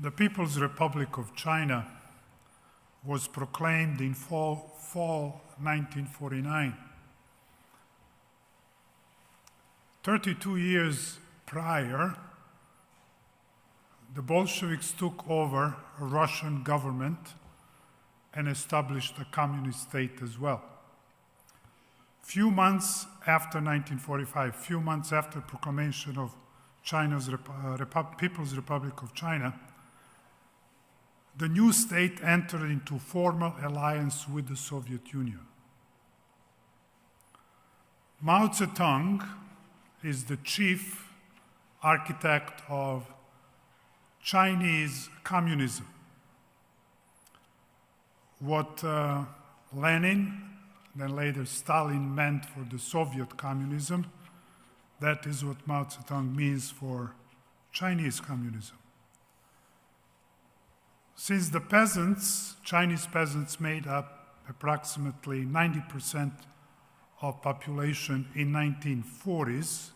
The People's Republic of China was proclaimed in fall 1949. 32 years prior, the Bolsheviks took over a Russian government and established a communist state as well. Few months after 1945, few months after proclamation of China's People's Republic of China, the new state entered into formal alliance with the Soviet Union. Mao Zedong is the chief architect of Chinese communism. What Lenin, then later Stalin, meant for the Soviet communism, that is what Mao Zedong means for Chinese communism. Since the peasants, Chinese peasants, made up approximately 90% of population in 1940s,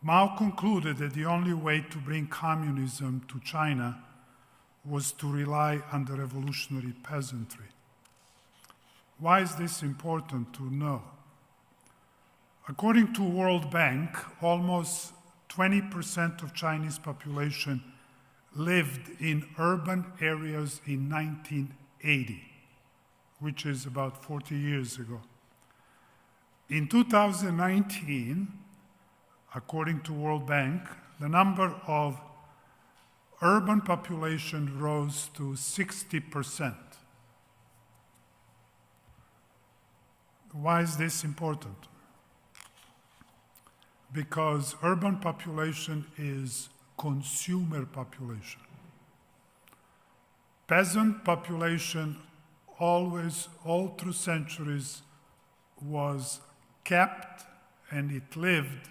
Mao concluded that the only way to bring communism to China was to rely on the revolutionary peasantry. Why is this important to know? According to World Bank, almost 20% of Chinese population lived in urban areas in 1980, which is about 40 years ago. In 2019, according to World Bank, the number of urban population rose to 60%. Why is this important? Because urban population is consumer population. Peasant population always, all through centuries, was kept and it lived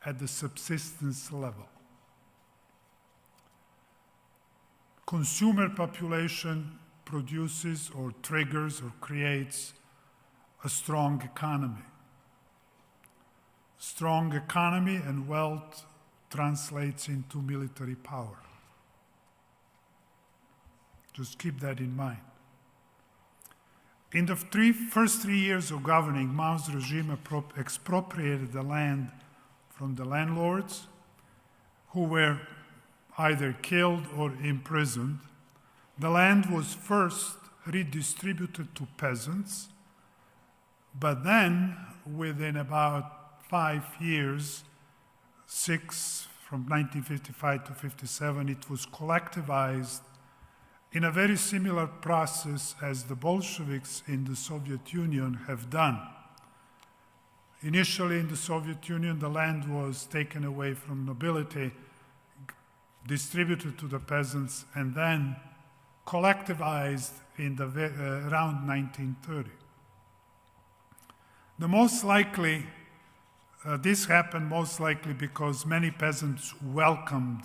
at the subsistence level. Consumer population produces or triggers or creates a strong economy. Strong economy and wealth translates into military power. Just keep that in mind. In the first 3 years of governing, Mao's regime expropriated the land from the landlords, who were either killed or imprisoned. The land was first redistributed to peasants, but then within about 5 years, from 1955 to 57, it was collectivized in a very similar process as the Bolsheviks in the Soviet Union have done. Initially in the Soviet Union, the land was taken away from nobility, distributed to the peasants, and then collectivized in around 1930. This happened most likely because many peasants welcomed,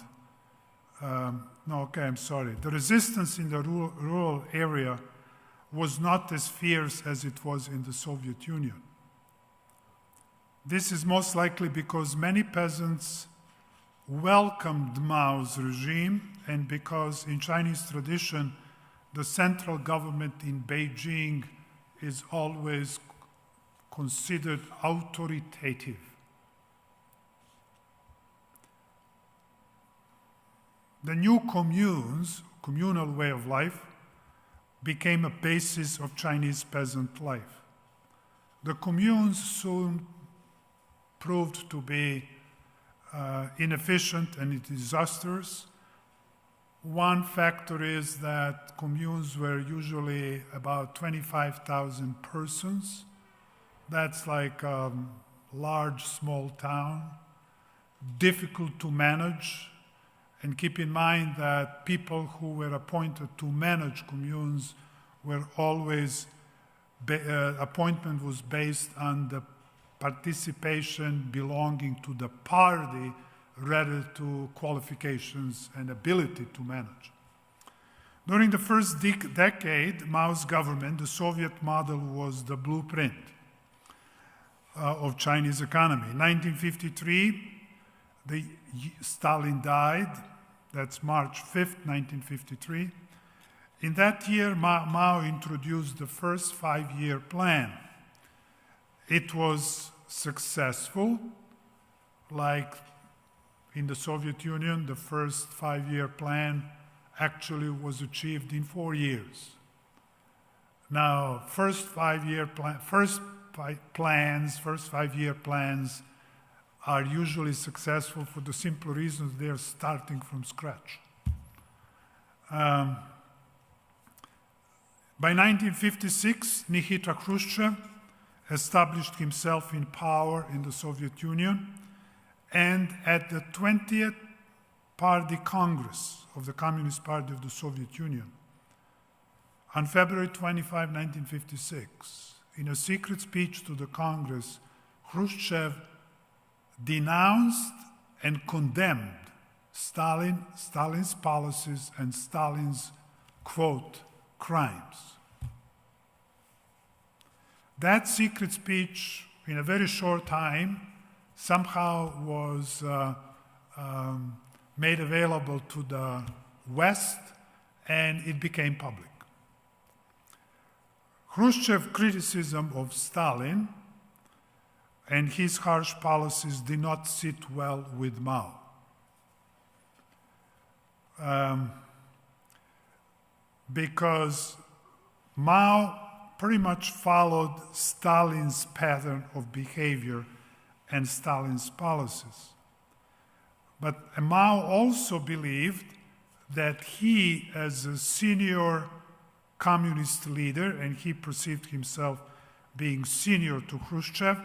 the resistance in the rural area was not as fierce as it was in the Soviet Union. This is most likely because many peasants welcomed Mao's regime and because in Chinese tradition, the central government in Beijing is always considered authoritative. The new communal way of life, became a basis of Chinese peasant life. The communes soon proved to be inefficient and disastrous. One factor is that communes were usually about 25,000 persons. That's like a large, small town, difficult to manage. And keep in mind that people who were appointed to manage communes were always, appointment was based on the participation belonging to the party rather to qualifications and ability to manage. During the first decade, Mao's government, the Soviet model was the blueprint of Chinese economy. In 1953, Stalin died. That's March 5th, 1953. In that year, Mao introduced the first 5-year plan. It was successful, like in the Soviet Union, the first 5-year plan actually was achieved in 4 years. Now, first 5-year plans are usually successful for the simple reason they are starting from scratch. By 1956, Nikita Khrushchev established himself in power in the Soviet Union, and at the 20th Party Congress of the Communist Party of the Soviet Union, on February 25, 1956, in a secret speech to the Congress, Khrushchev denounced and condemned Stalin's policies and Stalin's, quote, crimes. That secret speech, in a very short time, somehow was made available to the West, and it became public. Khrushchev's criticism of Stalin and his harsh policies did not sit well with Mao. Because Mao pretty much followed Stalin's pattern of behavior and Stalin's policies. But Mao also believed that he, as a senior communist leader, and he perceived himself being senior to Khrushchev,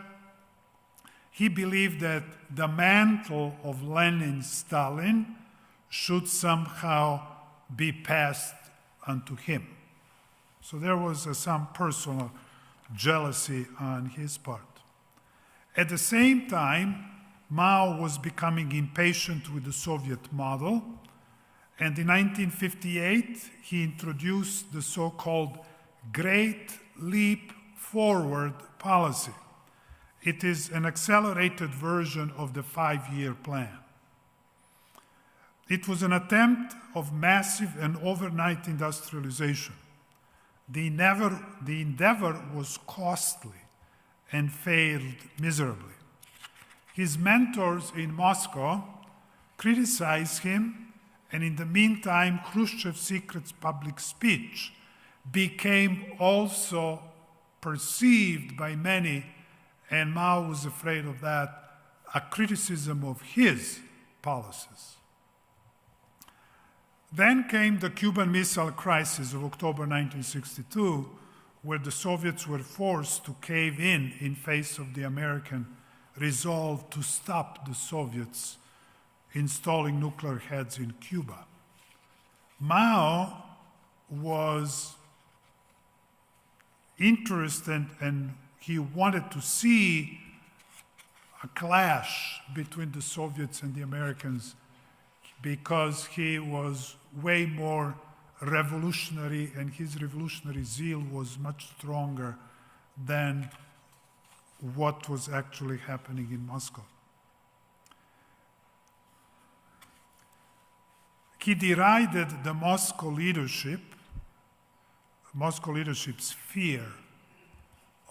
he believed that the mantle of Lenin-Stalin should somehow be passed onto him. So there was some personal jealousy on his part. At the same time, Mao was becoming impatient with the Soviet model, and in 1958, he introduced the so-called Great Leap Forward policy. It is an accelerated version of the 5-year plan. It was an attempt of massive and overnight industrialization. The endeavor was costly and failed miserably. His mentors in Moscow criticized him, and in the meantime, Khrushchev's secret public speech became also perceived by many, and Mao was afraid of that, a criticism of his policies. Then came the Cuban Missile Crisis of October 1962, where the Soviets were forced to cave in face of the American resolve to stop the Soviets installing nuclear heads in Cuba. Mao was interested, and he wanted to see a clash between the Soviets and the Americans, because he was way more revolutionary, and his revolutionary zeal was much stronger than what was actually happening in Moscow. He derided the Moscow leadership's fear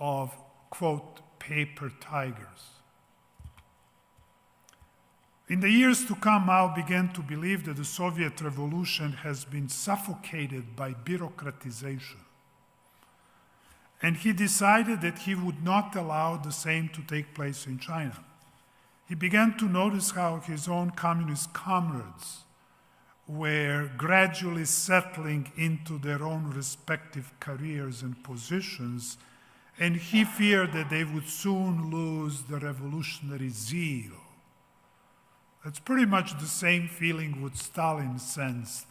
of, quote, paper tigers. In the years to come, Mao began to believe that the Soviet revolution has been suffocated by bureaucratization. And he decided that he would not allow the same to take place in China. He began to notice how his own communist comrades were gradually settling into their own respective careers and positions, and he feared that they would soon lose the revolutionary zeal. That's pretty much the same feeling what Stalin sensed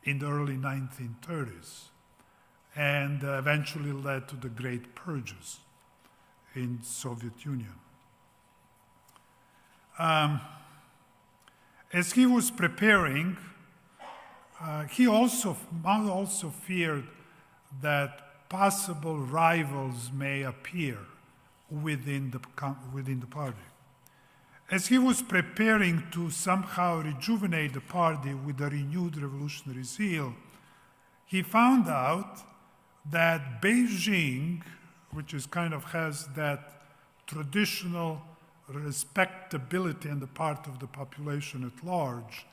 in the early 1930s, and eventually led to the great purges in the Soviet Union. As he was preparing, Mao also feared that possible rivals may appear within the party. As he was preparing to somehow rejuvenate the party with a renewed revolutionary zeal, he found out that Beijing, which is kind of has that traditional respectability on the part of the population at large,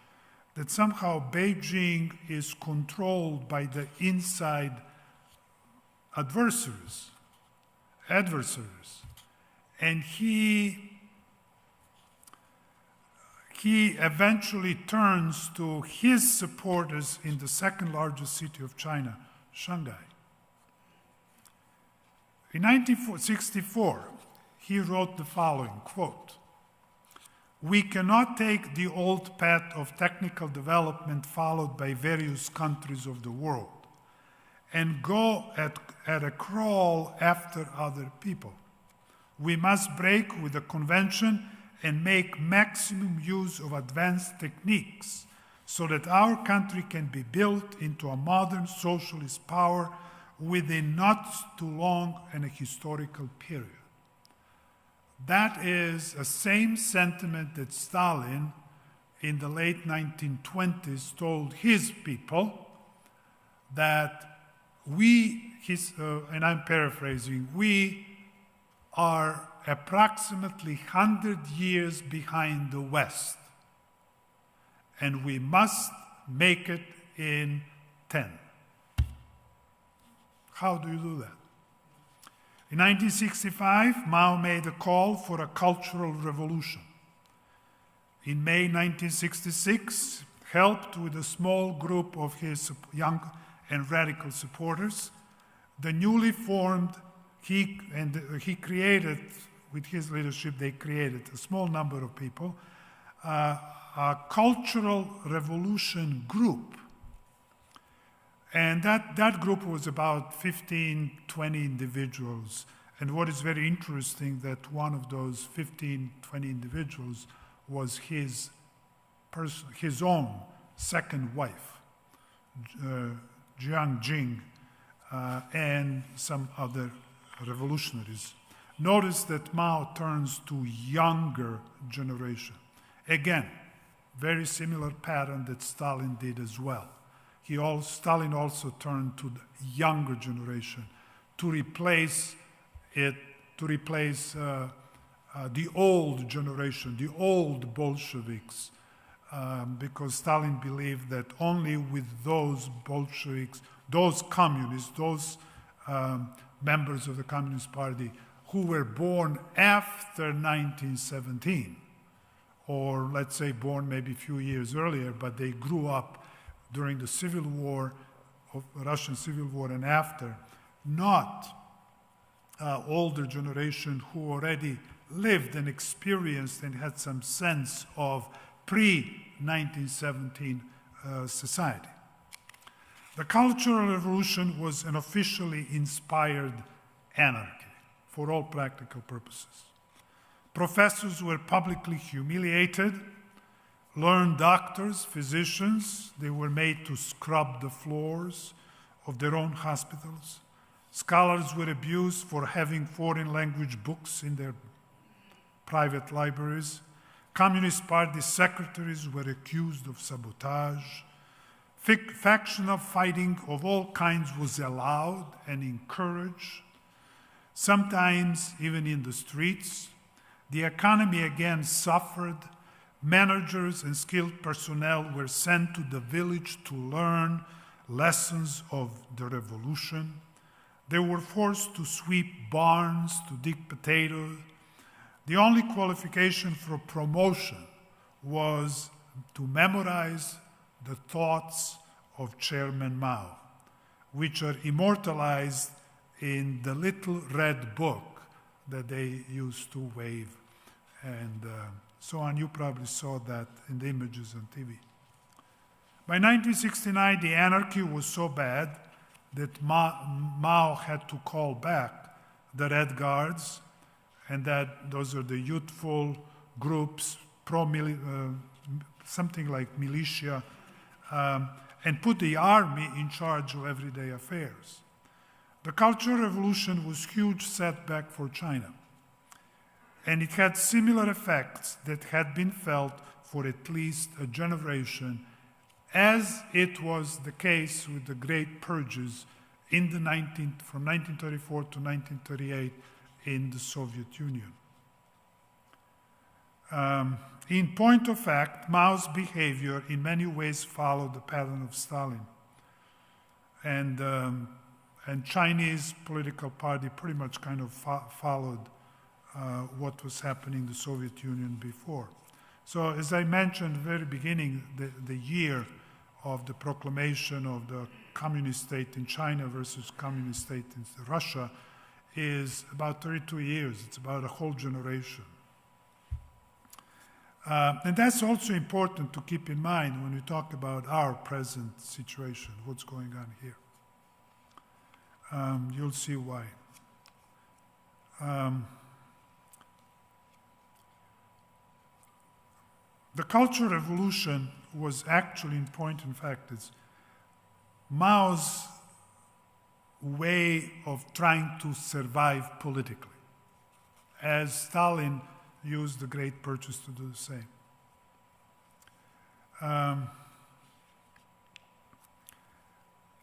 that somehow Beijing is controlled by the inside adversaries. And he eventually turns to his supporters in the second largest city of China, Shanghai. In 1964, he wrote the following, quote, "We cannot take the old path of technical development followed by various countries of the world and go at a crawl after other people. We must break with the convention and make maximum use of advanced techniques so that our country can be built into a modern socialist power within not too long and a historical period." That is the same sentiment that Stalin in the late 1920s told his people, that and I'm paraphrasing, we are approximately 100 years behind the West, and we must make it in 10. How do you do that? In 1965, Mao made a call for a cultural revolution. In May 1966, helped with a small group of his young and radical supporters, the newly formed, he created, with his leadership, they created a small number of people, a cultural revolution group. And that group was about 15, 20 individuals. And what is very interesting, that one of those 15, 20 individuals was his own second wife, Jiang Jing, and some other revolutionaries. Notice that Mao turns to younger generation. Again, very similar pattern that Stalin did as well. Stalin also turned to the younger generation to replace the old generation, the old Bolsheviks, because Stalin believed that only with those Bolsheviks, those communists, those members of the Communist Party who were born after 1917, or let's say born maybe a few years earlier, but they grew up during the Civil War, Russian Civil War and after, not older generation who already lived and experienced and had some sense of pre-1917 society. The Cultural Revolution was an officially inspired anarchy for all practical purposes. Professors were publicly humiliated. Learned doctors, physicians, they were made to scrub the floors of their own hospitals. Scholars were abused for having foreign language books in their private libraries. Communist Party secretaries were accused of sabotage. Factional fighting of all kinds was allowed and encouraged, sometimes even in the streets. The economy again suffered. Managers and skilled personnel were sent to the village to learn lessons of the revolution. They were forced to sweep barns, to dig potatoes. The only qualification for promotion was to memorize the thoughts of Chairman Mao, which are immortalized in the little red book that they used to wave and so on. You probably saw that in the images on TV. By 1969, the anarchy was so bad that Mao had to call back the Red Guards, and that those are the youthful groups, something like militia, and put the army in charge of everyday affairs. The Cultural Revolution was a huge setback for China. And it had similar effects that had been felt for at least a generation, as it was the case with the Great Purges in the from 1934 to 1938 in the Soviet Union. In point of fact, Mao's behavior in many ways followed the pattern of Stalin. And Chinese political party pretty much kind of followed what was happening in the Soviet Union before. So as I mentioned at the very beginning, the year of the proclamation of the communist state in China versus communist state in Russia is about 32 years. It's about a whole generation. And that's also important to keep in mind when we talk about our present situation, what's going on here. You'll see why. The Cultural Revolution was actually, in point in fact, it's Mao's way of trying to survive politically, as Stalin used the Great Purges to do the same.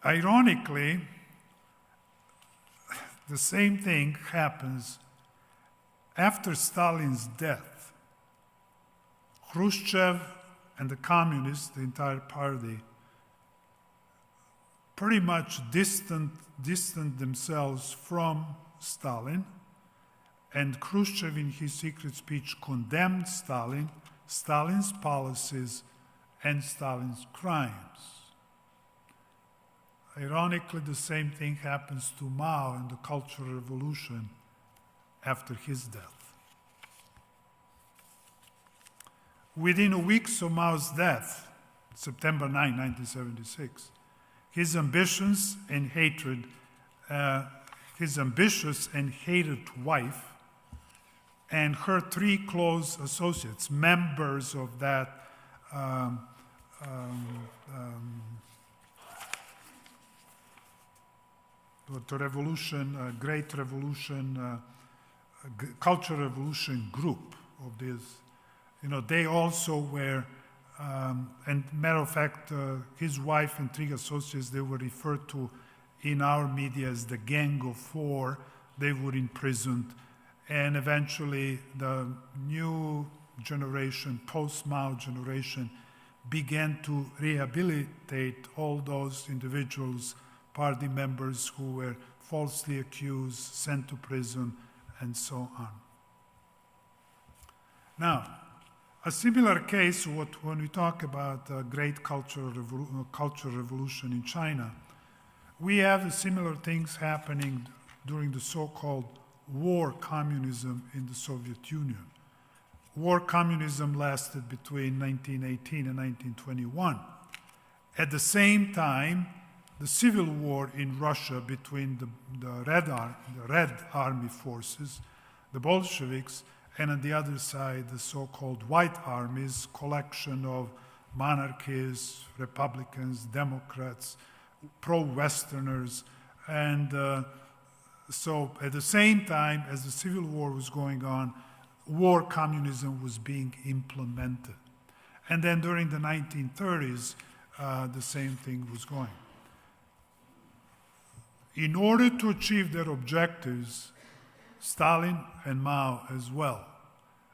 Ironically, the same thing happens after Stalin's death. Khrushchev and the communists, the entire party, pretty much distanced themselves from Stalin, and Khrushchev in his secret speech condemned Stalin, Stalin's policies, and Stalin's crimes. Ironically, the same thing happens to Mao and the Cultural Revolution after his death. Within a week of Mao's death, September 9, 1976, his ambitious and hated wife and her three close associates, members of that the revolution, Great Revolution, Cultural Revolution group of this. They also were, and matter of fact, his wife and three associates, they were referred to in our media as the Gang of Four. They were imprisoned, and eventually the new generation, post-Mao generation, began to rehabilitate all those individuals, party members who were falsely accused, sent to prison, and so on. Now, a similar case when we talk about great cultural revolution in China, we have similar things happening during the so-called war communism in the Soviet Union. War communism lasted between 1918 and 1921. At the same time, the civil war in Russia between the Red Army forces, the Bolsheviks, and on the other side, the so-called White Armies, collection of monarchists, Republicans, Democrats, pro-Westerners. And so at the same time as the Civil War was going on, war communism was being implemented. And then during the 1930s, the same thing was going. In order to achieve their objectives, Stalin and Mao as well,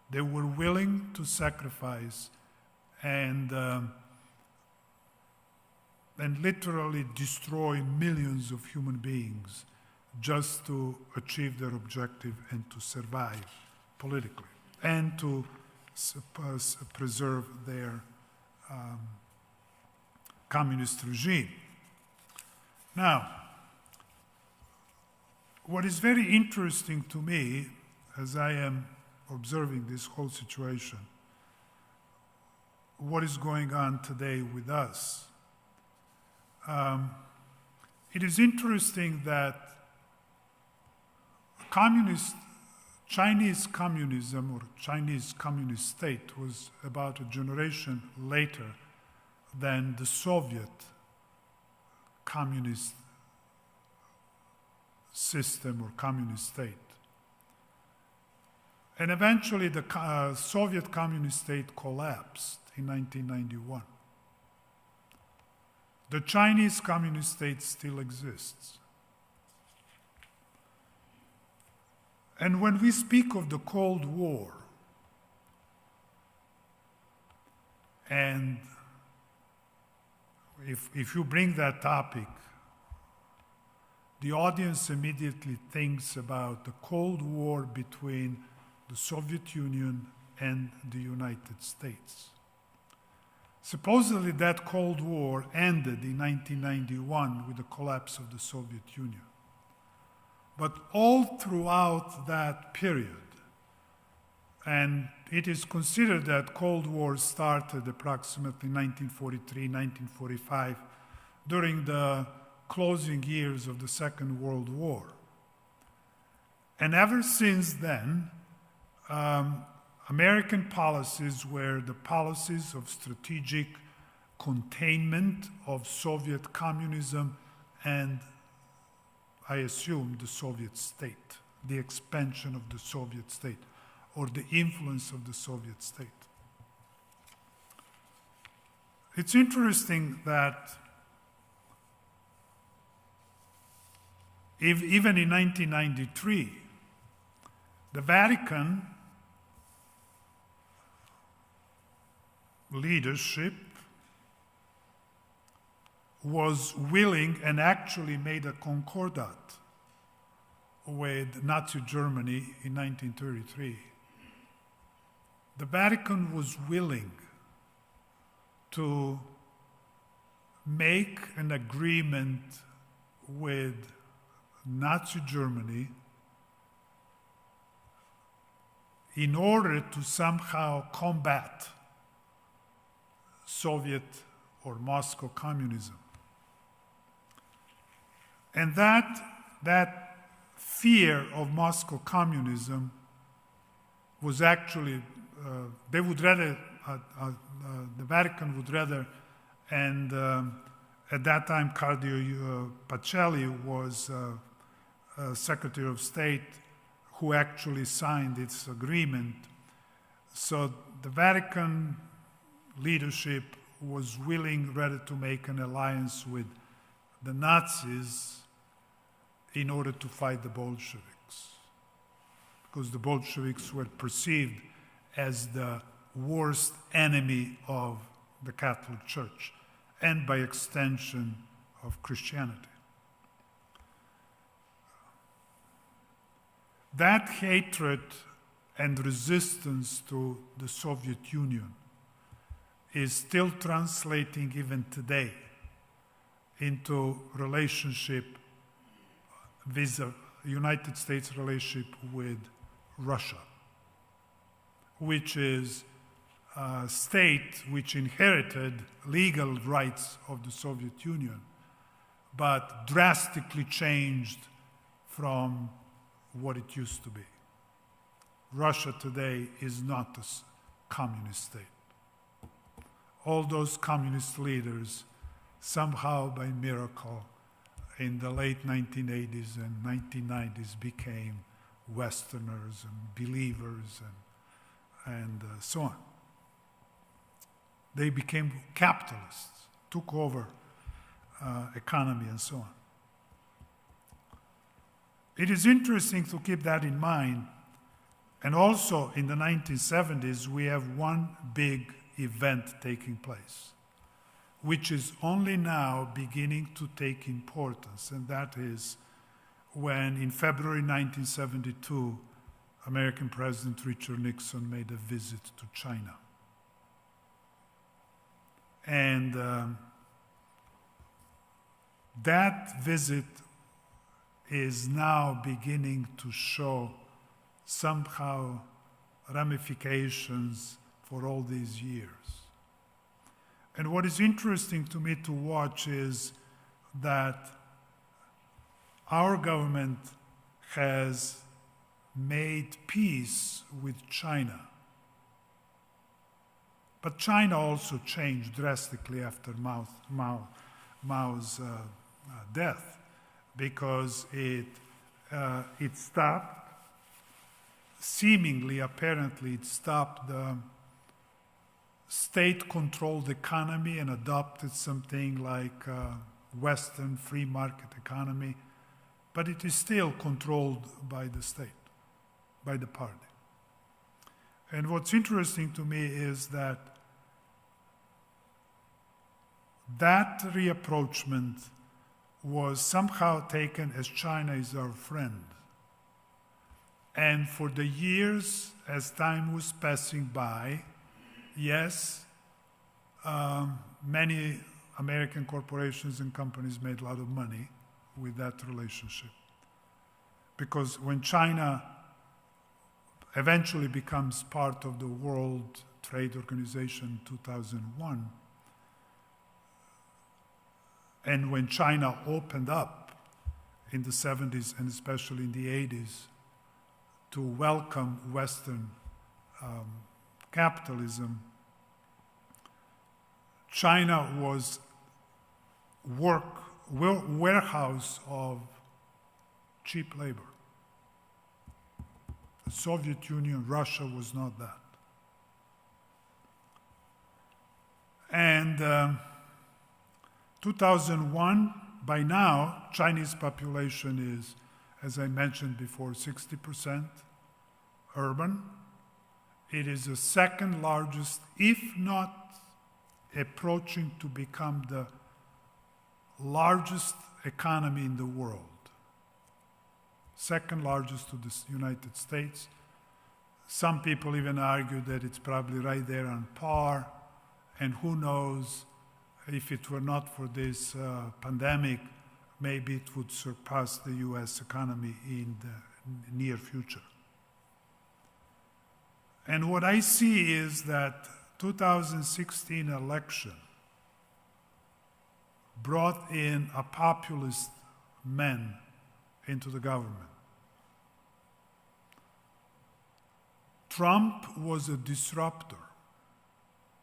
they were willing to sacrifice and literally destroy millions of human beings just to achieve their objective and to survive politically and to preserve their communist regime. Now, what is very interesting to me as I am observing this whole situation, what is going on today with us, it is interesting that Chinese communism or Chinese communist state was about a generation later than the Soviet communist system or communist state. And eventually the Soviet communist state collapsed in 1991. The Chinese communist state still exists. And when we speak of the Cold War, and if you bring that topic, the audience immediately thinks about the Cold War between the Soviet Union and the United States. Supposedly that Cold War ended in 1991 with the collapse of the Soviet Union. But all throughout that period, and it is considered that Cold War started approximately 1943, 1945, during the closing years of the Second World War. And ever since then, American policies were the policies of strategic containment of Soviet communism and, I assume, the Soviet state, the expansion of the Soviet state, or the influence of the Soviet state. It's interesting that even in 1993, the Vatican leadership was willing and actually made a concordat with Nazi Germany in 1933. The Vatican was willing to make an agreement with Nazi Germany in order to somehow combat Soviet or Moscow communism. And that fear of Moscow communism was actually, they would rather, the Vatican would rather, and at that time Cardinal Pacelli was Secretary of State who actually signed its agreement. So the Vatican leadership was willing rather to make an alliance with the Nazis in order to fight the Bolsheviks, because the Bolsheviks were perceived as the worst enemy of the Catholic Church and by extension of Christianity. That hatred and resistance to the Soviet Union is still translating even today into relationship vis-a-vis United States relationship with Russia, which is a state which inherited legal rights of the Soviet Union, but drastically changed from what it used to be. Russia today is not a communist state. All those communist leaders, somehow by miracle, in the late 1980s and 1990s became Westerners and believers and so on. They became capitalists, took over economy and so on. It is interesting to keep that in mind. And also in the 1970s, we have one big event taking place, which is only now beginning to take importance, and that is when in February 1972, American President Richard Nixon made a visit to China. And that visit is now beginning to show somehow ramifications for all these years. And what is interesting to me to watch is that our government has made peace with China. But China also changed drastically after Mao's death, because it stopped seemingly, apparently, it stopped the state-controlled economy and adopted something like Western free market economy, but it is still controlled by the state, by the party. And what's interesting to me is that reapproachment was somehow taken as China is our friend. And for the years, as time was passing by, yes, many American corporations and companies made a lot of money with that relationship. Because when China eventually becomes part of the World Trade Organization in 2001, and when China opened up in the 70s and especially in the 80s to welcome Western capitalism, China was warehouse of cheap labor. The Soviet Union, Russia was not that. And 2001, by now, Chinese population is, as I mentioned before, 60% urban. It is the second largest, if not approaching to become the largest economy in the world. Second largest to the United States. Some people even argue that it's probably right there on par, and who knows, if it were not for this pandemic, maybe it would surpass the US economy in the near future. And what I see is that 2016 election brought in a populist man into the government. Trump was a disruptor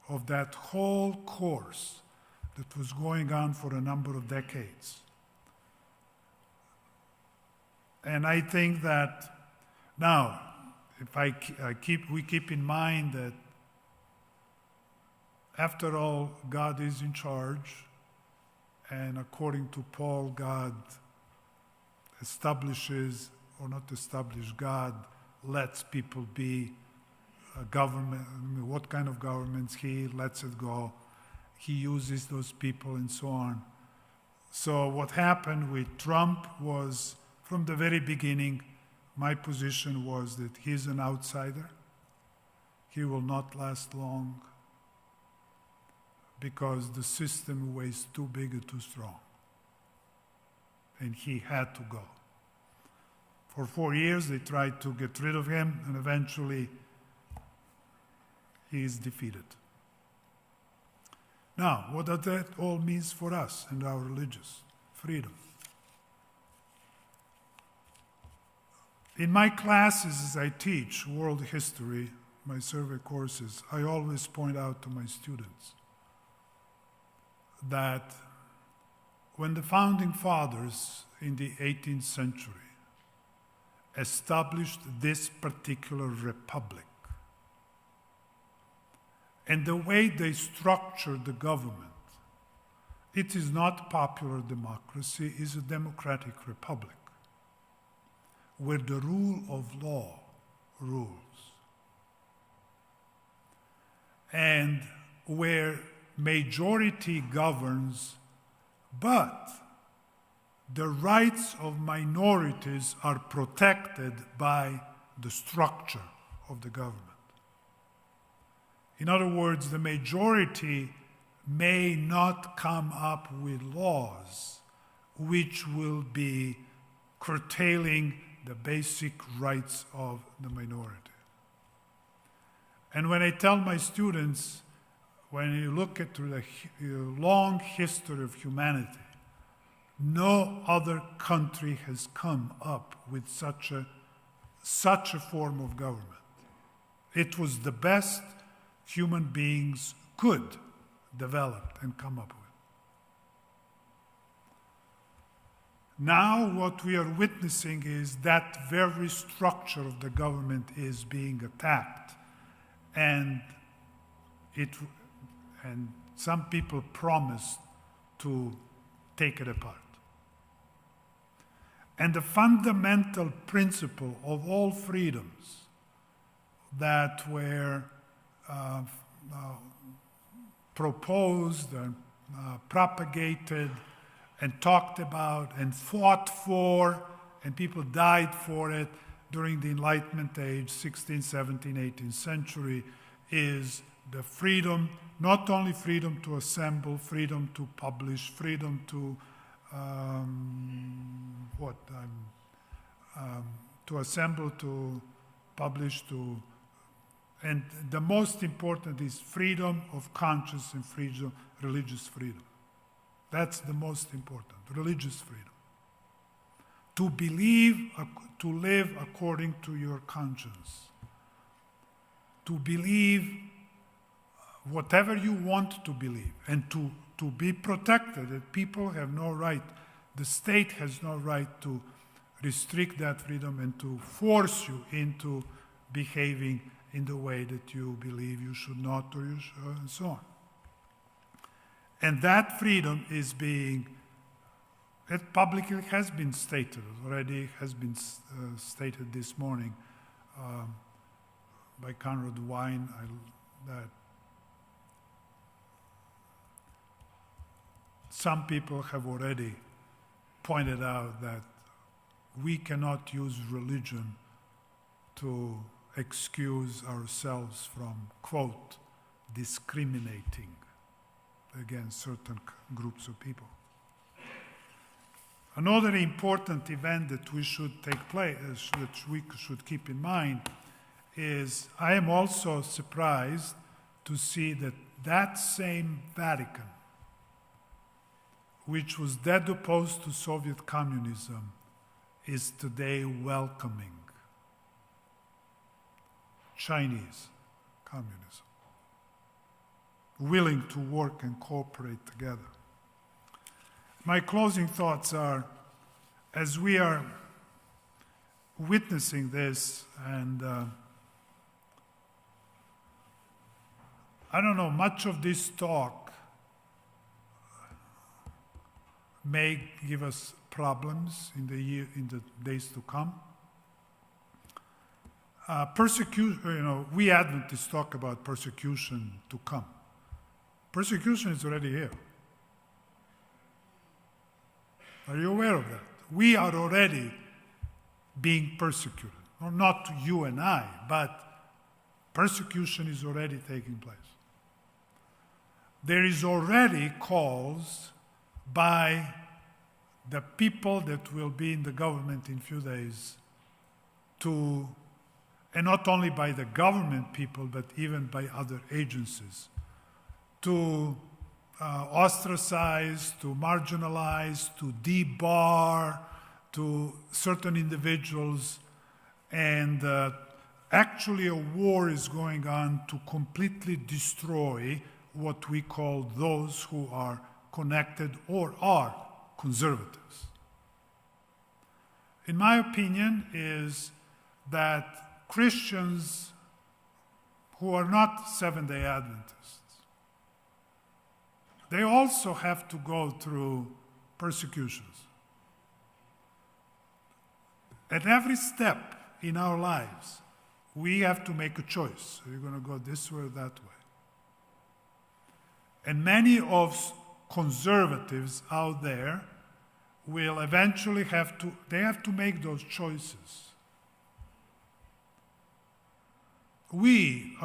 of that whole course that was going on for a number of decades. And I think that now, if we keep in mind that after all, God is in charge, and according to Paul, God establishes, or not establish, God lets people be a government, what kind of governments He lets it go. He uses those people and so on. So what happened with Trump was, from the very beginning, my position was that he's an outsider. He will not last long because the system was too big and too strong. And he had to go. For 4 years, they tried to get rid of him, and eventually he is defeated. Now, what does that all mean for us and our religious freedom? In my classes, as I teach world history, my survey courses, I always point out to my students that when the founding fathers in the 18th century established this particular republic, and the way they structured the government, it is not popular democracy, it is a democratic republic, where the rule of law rules, and where majority governs, but the rights of minorities are protected by the structure of the government. In other words, the majority may not come up with laws which will be curtailing the basic rights of the minority. And when I tell my students, when you look at the long history of humanity, no other country has come up with such a form of government. It was the best human beings could develop and come up Now what we are witnessing is that very structure of the government is being attacked, and some people promised to take it apart. And the fundamental principle of all freedoms that were proposed and propagated and talked about and fought for, and people died for it during the Enlightenment age, 16th, 17th, 18th century, is the freedom, not only freedom to assemble, freedom to publish, freedom to to assemble, to publish, and the most important is freedom of conscience and freedom, religious freedom. That's the most important, religious freedom. To believe, to live according to your conscience. To believe whatever you want to believe, and to be protected, that people have no right, the state has no right to restrict that freedom and to force you into behaving in the way that you believe you should not, or you should, and so on. And that freedom is being, it publicly has been stated, already has been stated this morning by Conrad Wine, that some people have already pointed out that we cannot use religion to excuse ourselves from, quote, discriminating against certain groups of people. Another important event that we should take place, that we should keep in mind, is I am also surprised to see that that same Vatican, which was dead opposed to Soviet communism, is today welcoming Chinese communism, willing to work and cooperate together. My closing thoughts are, as we are witnessing this, and I don't know, much of this talk may give us problems in the days to come. Persecution, we Adventists talk about persecution to come. Persecution is already here. Are you aware of that? We are already being persecuted. Or not you and I, but persecution is already taking place. There is already calls by the people that will be in the government in a few days to, and not only by the government people, but even by other agencies, to ostracize, to marginalize, to debar to certain individuals, and actually a war is going on to completely destroy what we call those who are connected or are conservatives. In my opinion, is that Christians who are not Seventh-day Adventists, they also have to go through persecutions. At every step in our lives, we have to make a choice. Are you going to go this way or that way? And many of conservatives out there will eventually have to make those choices. We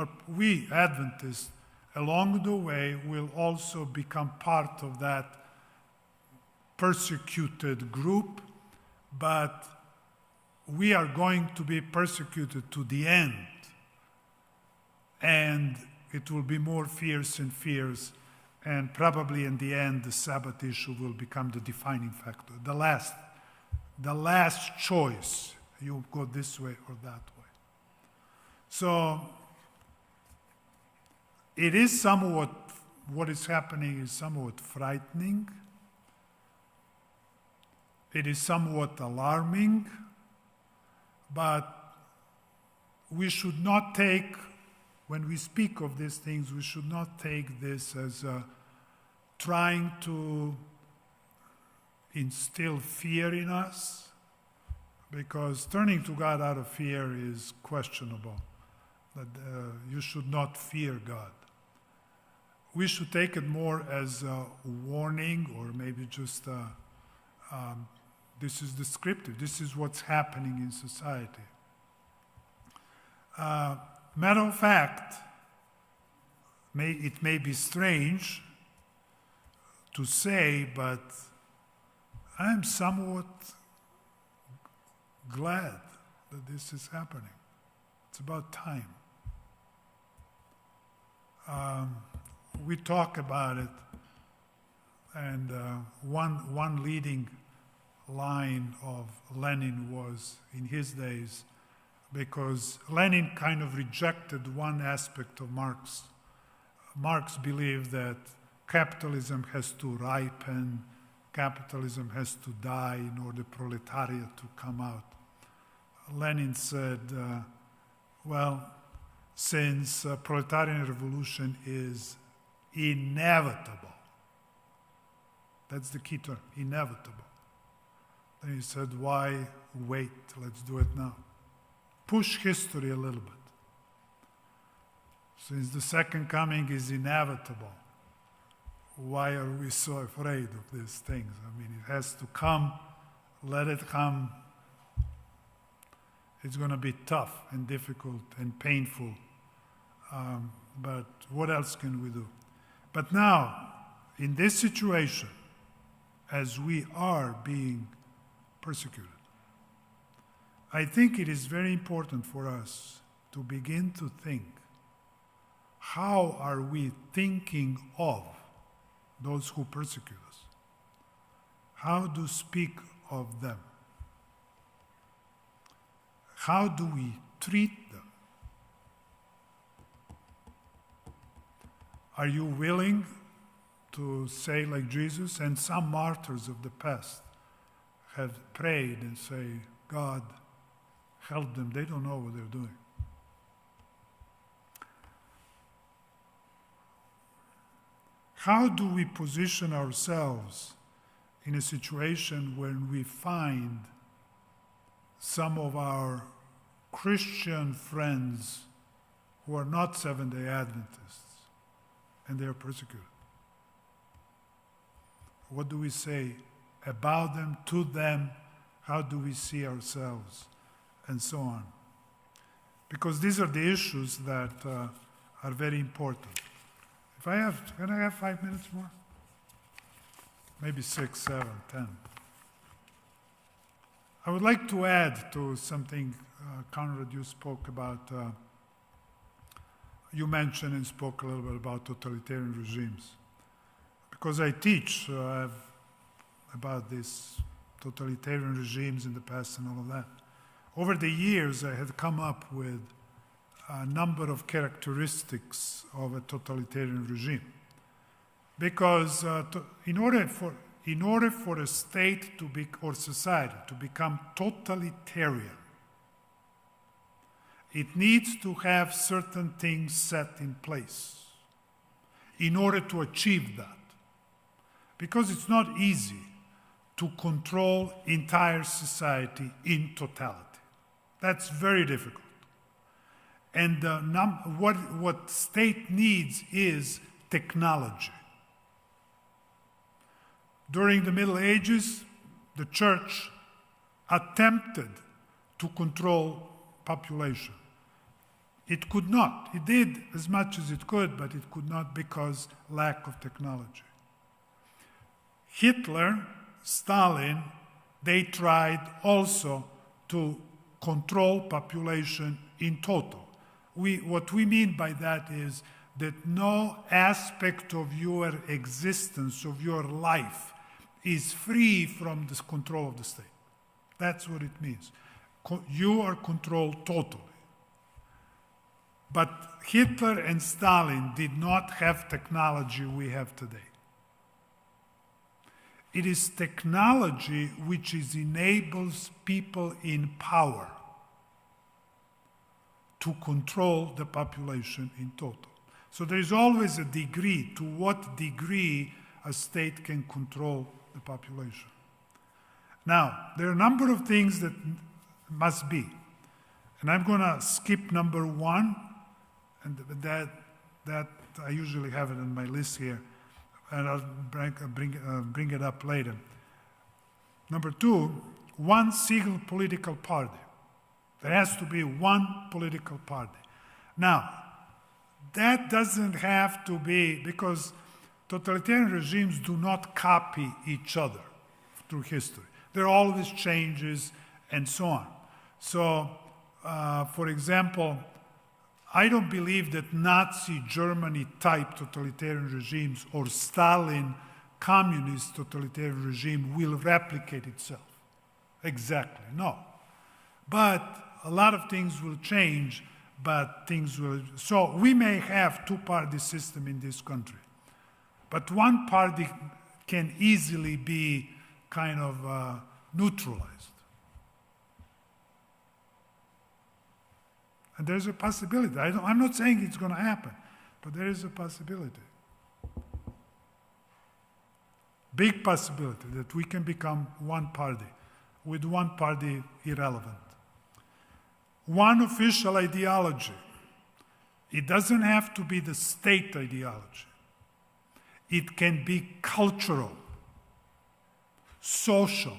Adventists, along the way, will also become part of that persecuted group, but we are going to be persecuted to the end. And it will be more fierce and fierce, and probably in the end, the Sabbath issue will become the defining factor. The last choice, you go this way or that way. So, it is somewhat, what is happening is somewhat frightening. It is somewhat alarming, but we should not take, when we speak of these things, we should not take this as trying to instill fear in us, because turning to God out of fear is questionable. That you should not fear God. We should take it more as a warning, or maybe just this is descriptive. This is what's happening in society. Matter of fact, it may be strange to say, but I'm somewhat glad that this is happening. It's about time. We talk about it, and one leading line of Lenin was, in his days, because Lenin kind of rejected one aspect of Marx. Marx believed that capitalism has to ripen, capitalism has to die in order proletariat to come out. Lenin said, well, since proletarian revolution is inevitable, that's the key term, inevitable. Then he said, why wait? Let's do it now. Push history a little bit. Since the second coming is inevitable, why are we so afraid of these things? I mean, it has to come, let it come. It's going to be tough and difficult and painful, but what else can we do? But now, in this situation, as we are being persecuted, I think it is very important for us to begin to think, how are we thinking of those who persecute us? How do we speak of them? How do we treat them? Are you willing to say like Jesus, and some martyrs of the past have prayed and say, God, help them, they don't know what they're doing. How do we position ourselves in a situation when we find some of our Christian friends who are not Seventh-day Adventists and they are persecuted? What do we say about them, to them? How do we see ourselves? And so on. Because these are the issues that are very important. Can I have 5 minutes more? Maybe 6, 7, 10. I would like to add to something, Conrad, you spoke about. You mentioned and spoke a little bit about totalitarian regimes. Because I teach about these totalitarian regimes in the past and all of that. Over the years, I had come up with a number of characteristics of a totalitarian regime. Because in order for a state to be, or society to become totalitarian, it needs to have certain things set in place in order to achieve that. Because it's not easy to control entire society in totality. That's very difficult. And what state needs is technology. During the Middle Ages, the church attempted to control population. It could not. It did as much as it could, but it could not because lack of technology. Hitler, Stalin, they tried also to control population in total. What we mean by that is that no aspect of your existence, of your life, is free from this control of the state. That's what it means. You are controlled totally. But Hitler and Stalin did not have technology we have today. It is technology which enables people in power to control the population in total. So there is always a degree, to what degree a state can control the population. Now, there are a number of things that must be. And I'm going to skip number one, and that I usually have it on my list here, and I'll bring it up later. Number two, one single political party. There has to be one political party. Now, that doesn't have to be, because totalitarian regimes do not copy each other through history. There are always changes and so on. So, for example, I don't believe that Nazi Germany type totalitarian regimes or Stalin communist totalitarian regime will replicate itself. Exactly, no. But a lot of things will change, but things will... So we may have two-party system in this country, but one party can easily be kind of neutralized. And there's a possibility. I'm not saying it's going to happen, but there is a possibility. Big possibility that we can become one party, with one party irrelevant. One official ideology. It doesn't have to be the state ideology. It can be cultural, social,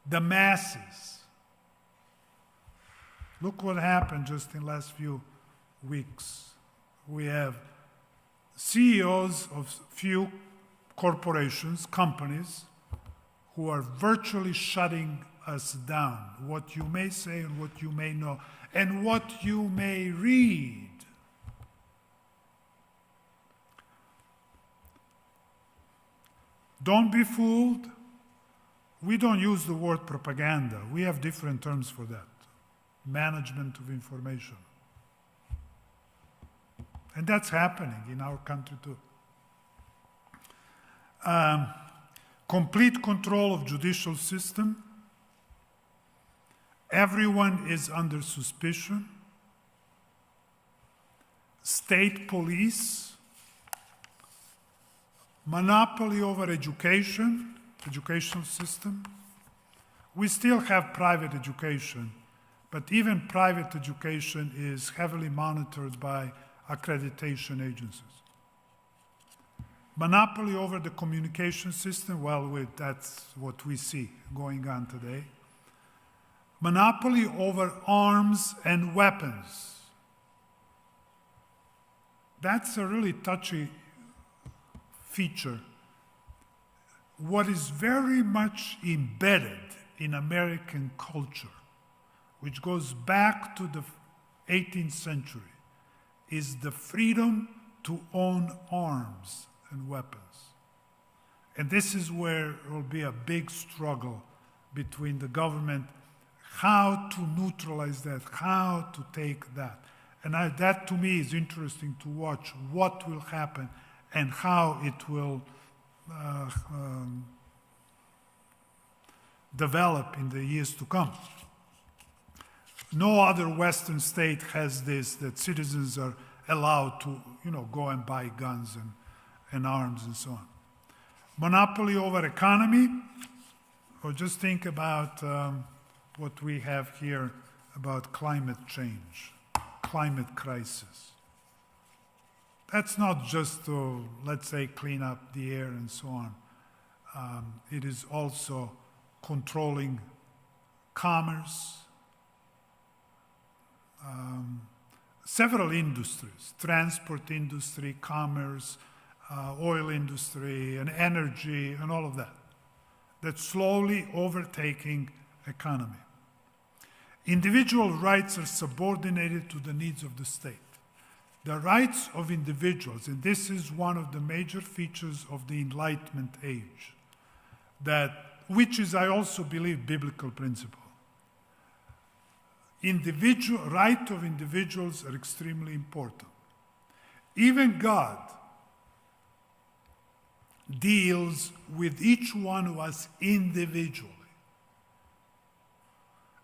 the masses. Look what happened just in the last few weeks. We have CEOs of few corporations, companies, who are virtually shutting us down. What you may say and what you may know, and what you may read. Don't be fooled. We don't use the word propaganda. We have different terms for that. Management of information. And that's happening in our country too. Complete control of judicial system. Everyone is under suspicion. State police. Monopoly over education, educational system. We still have private education, but even private education is heavily monitored by accreditation agencies. Monopoly over the communication system, well, that's what we see going on today. Monopoly over arms and weapons. That's a really touchy feature. What is very much embedded in American culture, which goes back to the 18th century, is the freedom to own arms and weapons. And this is where there will be a big struggle between the government, how to neutralize that, how to take that. And that to me is interesting to watch what will happen and how it will develop in the years to come. No other Western state has this, that citizens are allowed to, go and buy guns and arms and so on. Monopoly over economy, or just think about what we have here about climate change, climate crisis. That's not just to, let's say, clean up the air and so on. It is also controlling commerce, several industries, transport industry, commerce, oil industry, and energy, and all of that. That's slowly overtaking economy. Individual rights are subordinated to the needs of the state. The rights of individuals, and this is one of the major features of the Enlightenment age, which is, I also believe, biblical principle. Right of individuals are extremely important. Even God deals with each one of us individually.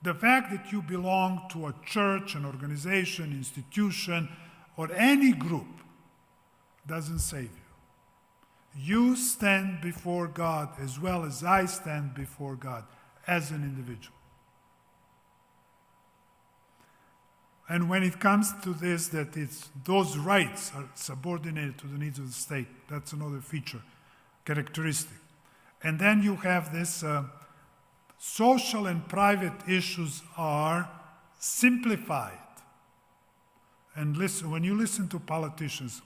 The fact that you belong to a church, an organization, institution, or any group doesn't save you. You stand before God as well as I stand before God as an individual. And when it comes to this, that those rights are subordinated to the needs of the state, that's another feature, characteristic. And then you have this social and private issues are simplified. And listen, when you listen to politicians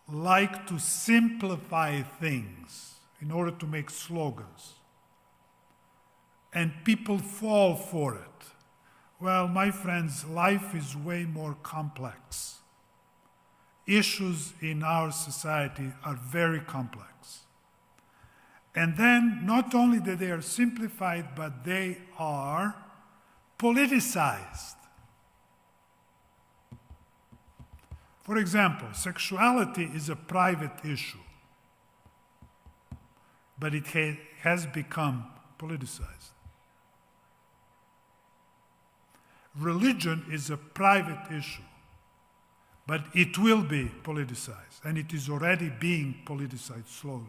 like to simplify things in order to make slogans. And people fall for it. Well, my friends, life is way more complex. Issues in our society are very complex. And then, not only that they are simplified, but they are politicized. For example, sexuality is a private issue, but it has become politicized. Religion is a private issue, but it will be politicized, and it is already being politicized slowly.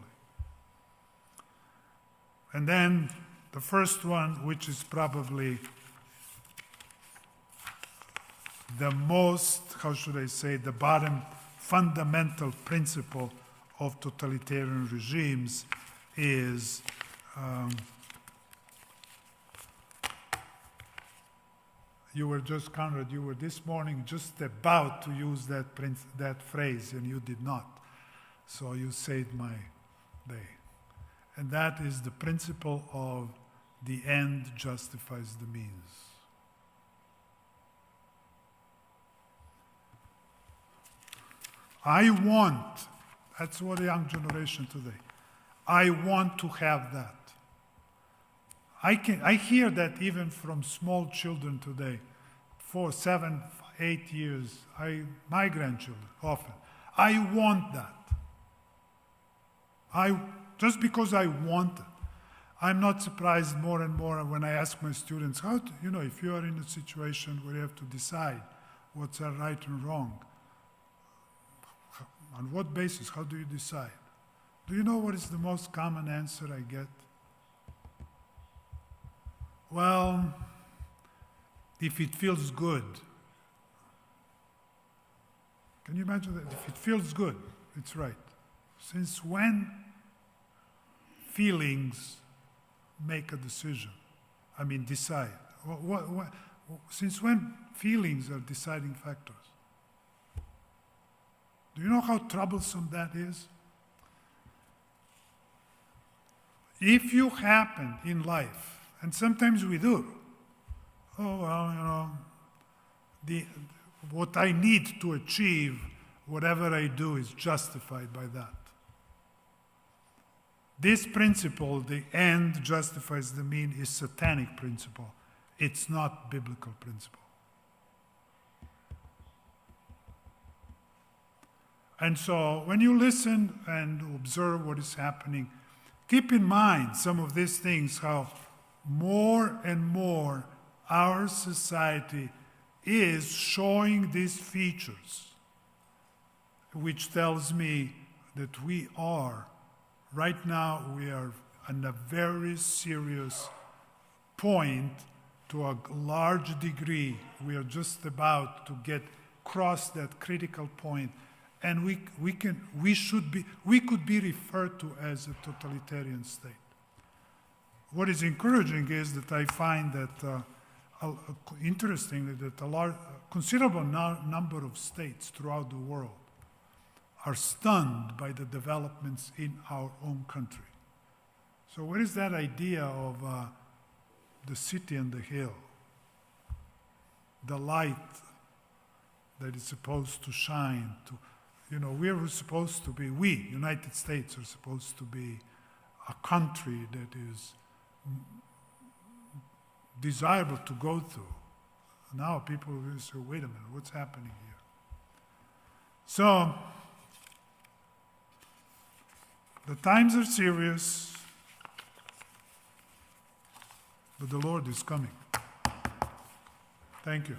And then the first one, which is probably the most, how should I say, the bottom fundamental principle of totalitarian regimes is you were just, Conrad, you were this morning just about to use that phrase, and you did not. So you saved my day. And that is the principle of the end justifies the means. I want, that's what the young generation today, I want to have that. I hear that even from small children today, 4, 7, 8 years, my grandchildren often. I want that. Just because I want it. I'm not surprised more and more when I ask my students, if you are in a situation where you have to decide what's right and wrong, on what basis, how do you decide? Do you know what is the most common answer I get? Well, if it feels good. Can you imagine that? If it feels good, it's right. Since when feelings make a decision? Decide. Since when feelings are deciding factors? Do you know how troublesome that is? If you happen in life, and sometimes we do, what I need to achieve, whatever I do is justified by that. This principle, the end justifies the mean, is satanic principle. It's not biblical principle. And so when you listen and observe what is happening, keep in mind some of these things, how more and more our society is showing these features, which tells me that we are in a very serious point. To a large degree, we are just about to cross that critical point, and we could be referred to as a totalitarian state. What is encouraging is that I find that, interestingly, that a considerable number of states throughout the world are stunned by the developments in our own country. So what is that idea of the city and the hill? The light that is supposed to shine. We, United States, are supposed to be a country that is desirable to go to. Now people will say, wait a minute, what's happening here? So, The times are serious, but the Lord is coming. Thank you.